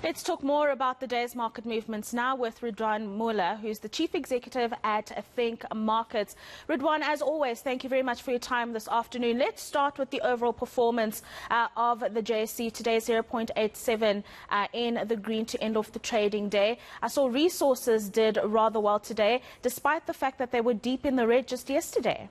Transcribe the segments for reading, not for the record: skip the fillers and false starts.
Let's talk more about the day's market movements now with Ridwaan Moolla, who's the Chief Executive at ThinkMarkets. Ridwaan, as always, thank you very much for your time this afternoon. Let's start with the overall performance of the JSE today, 0.87 in the green to end off the trading day. I saw resources did rather well today, despite the fact that they were deep in the red just yesterday.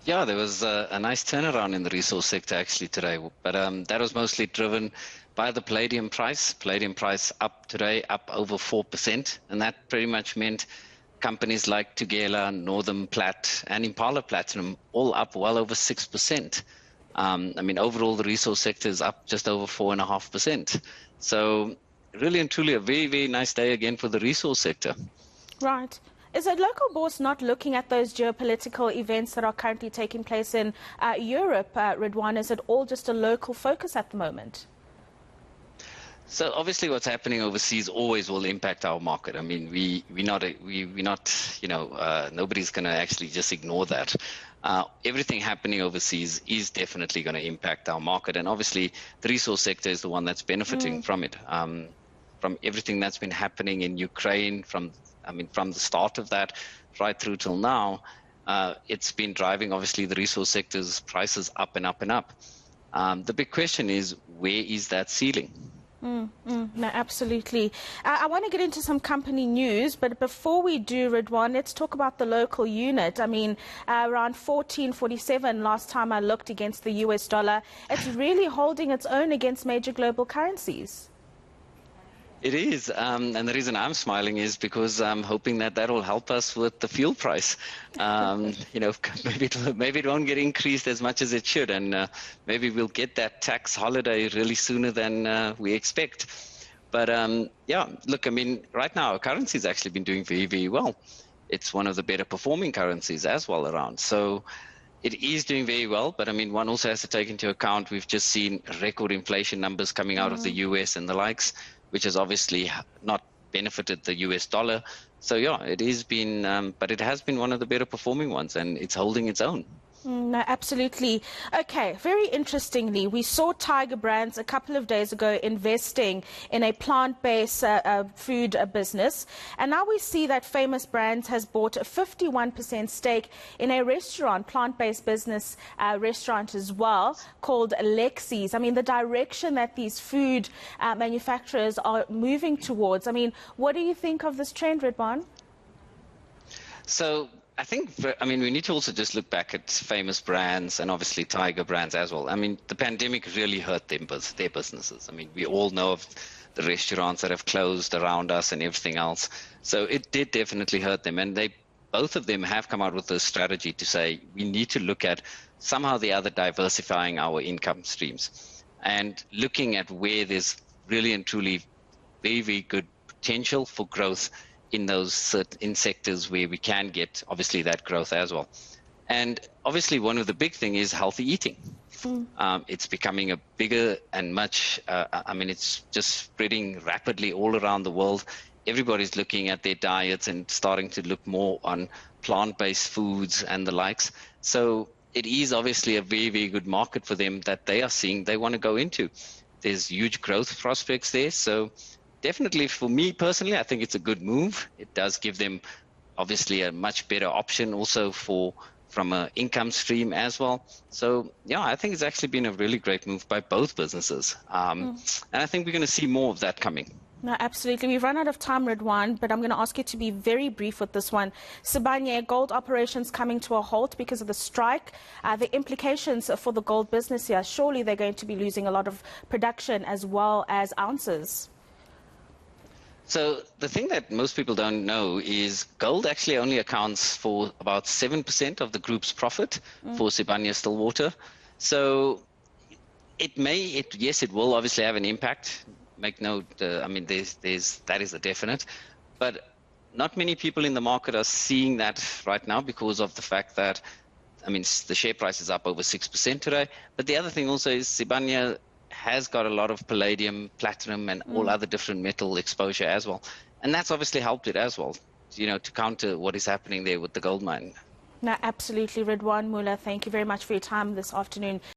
Yeah, there was a nice turnaround in the resource sector actually today, but that was mostly driven by the palladium price. Palladium price up today, up over 4%, and that pretty much meant companies like Tugela, Northern Plat, and Impala Platinum all up well over 6%. I mean, overall, the resource sector is up just over 4.5%. So really and truly a very, very nice day again for the resource sector. Right. Is a local bourse not looking at those geopolitical events that are currently taking place in Europe, Ridwaan? Is it all just a local focus at the moment? So obviously, what's happening overseas always will impact our market. I mean, we're not, nobody's going to actually just ignore that. Everything happening overseas is definitely going to impact our market, and obviously, the resource sector is the one that's benefiting from it. From everything that's been happening in Ukraine, from the start of that right through till now, it's been driving, obviously, the resource sector's prices up and up and up. The big question is, where is that ceiling? No, absolutely. I want to get into some company news, but before we do, Ridwaan, let's talk about the local unit. I mean, around 14.47 last time I looked against the US dollar. It's really holding its own against major global currencies. It is, and the reason I'm smiling is because I'm hoping that will help us with the fuel price. Maybe it won't get increased as much as it should, and maybe we'll get that tax holiday really sooner than we expect. But yeah, look, I mean, right now our currency's actually been doing very, very well. It's one of the better performing currencies as well around. So it is doing very well, but I mean, one also has to take into account we've just seen record inflation numbers coming out of the US and the likes, which has obviously not benefited the US dollar. So yeah, it has been, but it has been one of the better performing ones, and it's holding its own. No, absolutely. Okay, very interestingly, we saw Tiger Brands a couple of days ago investing in a plant-based food business, and now we see that Famous Brands has bought a 51% stake in a restaurant, plant-based business restaurant as well, called Lexi's. I mean, the direction that these food manufacturers are moving towards. I mean, what do you think of this trend, Ridwaan? So I think, we need to also just look back at Famous Brands and obviously Tiger Brands as well. I mean, the pandemic really hurt their businesses. I mean, we all know of the restaurants that have closed around us and everything else. So it did definitely hurt them. And both of them have come out with a strategy to say we need to look at somehow the other diversifying our income streams and looking at where there's really and truly very, very good potential for growth in those sectors where we can get obviously that growth as well. And obviously one of the big thing is healthy eating. It's becoming a bigger and much, it's just spreading rapidly all around the world. Everybody's looking at their diets and starting to look more on plant-based foods and the likes. So it is obviously a very, very good market for them that they are seeing they want to go into. There's huge growth prospects there. So definitely, for me personally, I think it's a good move. It does give them obviously a much better option also from an income stream as well. So yeah, I think it's actually been a really great move by both businesses. And I think we're going to see more of that coming. No, absolutely. We've run out of time, Ridwaan, but I'm going to ask you to be very brief with this one. Sibanye, gold operations coming to a halt because of the strike. The implications for the gold business here, surely they're going to be losing a lot of production as well as ounces. So the thing that most people don't know is gold actually only accounts for about 7% of the group's profit for Sibanye-Stillwater. So yes, it will obviously have an impact. Make note, that is a definite. But not many people in the market are seeing that right now because of the fact that, the share price is up over 6% today. But the other thing also is Sibanye has got a lot of palladium, platinum, and all other different metal exposure as well. And that's obviously helped it as well, to counter what is happening there with the gold mine. No, absolutely. Ridwaan Moolla, thank you very much for your time this afternoon.